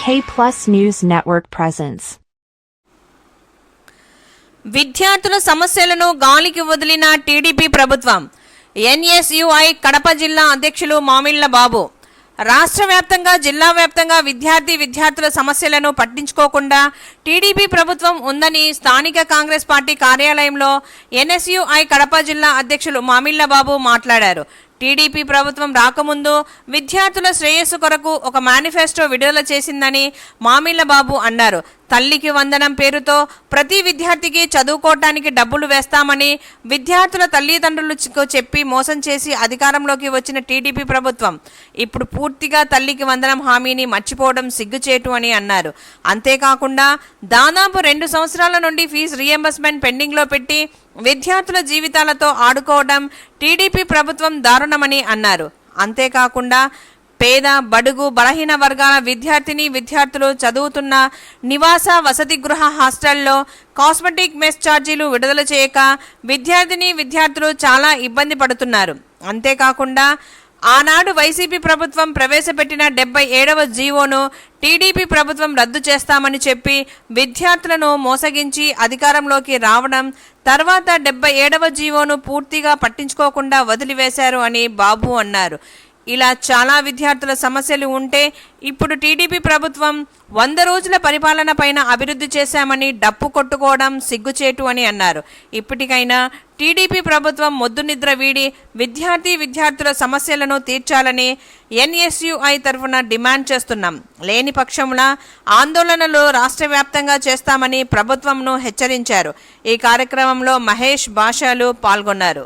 K+ News Network presents. విద్యార్థుల సమస్యలను గాలికి వదిలిన టీడీపీ ప్రభుత్వం. ఎన్ఎస్యుఐ కడప జిల్లా అధ్యక్షులు మామిళ్ల బాబు. రాష్ట్ర వ్యాప్తంగా జిల్లా వ్యాప్తంగా విద్యార్థుల సమస్యలను పట్టించుకోకుండా టీడీపీ ప్రభుత్వం ఉందని స్థానిక కాంగ్రెస్ పార్టీ కార్యాలయంలో ఎన్ఎస్యుఐ కడప జిల్లా అధ్యక్షులు మామిళ్ల బాబు మాట్లాడారు. టీడీపీ ప్రభుత్వం రాకముందు విద్యార్థుల శ్రేయస్సు కొరకు ఒక మేనిఫెస్టో విడుదల చేసిందని మామిళ్ల బాబు అన్నారు. తల్లికి వందనం పేరుతో ప్రతి విద్యార్థికి చదువుకోవటానికి డబ్బులు వేస్తామని విద్యార్థుల తల్లిదండ్రులకు చెప్పి మోసం చేసి అధికారంలోకి వచ్చిన టీడీపీ ప్రభుత్వం ఇప్పుడు పూర్తిగా తల్లికి వందనం హామీని మర్చిపోవడం సిగ్గుచేటు అని అన్నారు. అంతేకాకుండా దాదాపు 2 సంవత్సరాల నుండి ఫీజు రీఎంబర్స్మెంట్ పెండింగ్లో పెట్టి విద్యార్థుల జీవితాలతో ఆడుకోవడం టీడీపీ ప్రభుత్వం దారుణమని అన్నారు. అంతేకాకుండా పేద బడుగు బలహీన వర్గాల విద్యార్థులు చదువుతున్న నివాస వసతి గృహ హాస్టల్లో కాస్మెటిక్ మెస్ ఛార్జీలు విడుదల చేయక విద్యార్థులు చాలా ఇబ్బంది పడుతున్నారు. అంతేకాకుండా ఆనాడు వైసీపీ ప్రభుత్వం ప్రవేశపెట్టిన 77వ జీవోను టీడీపీ ప్రభుత్వం రద్దు చేస్తామని చెప్పి విద్యార్థులను మోసగించి అధికారంలోకి రావడం, తర్వాత 77వ జీవోను పూర్తిగా పట్టించుకోకుండా వదిలివేశారు అని బాబు అన్నారు. ఇలా చాలా విద్యార్థుల సమస్యలు ఉంటే ఇప్పుడు టీడీపీ ప్రభుత్వం 100 రోజుల పరిపాలన పైన అభివృద్ధి చేశామని డప్పు కొట్టుకోవడం సిగ్గుచేటు అని అన్నారు. ఇప్పటికైనా టీడీపీ ప్రభుత్వం మొద్దు నిద్ర వీడి విద్యార్థుల సమస్యలను తీర్చాలని ఎన్ఎస్యుఐ తరఫున డిమాండ్ చేస్తున్నాం. లేని పక్షంలో ఆందోళనలు రాష్ట్ర వ్యాప్తంగా చేస్తామని ప్రభుత్వంను హెచ్చరించారు. ఈ కార్యక్రమంలో మహేష్ భాషలు పాల్గొన్నారు.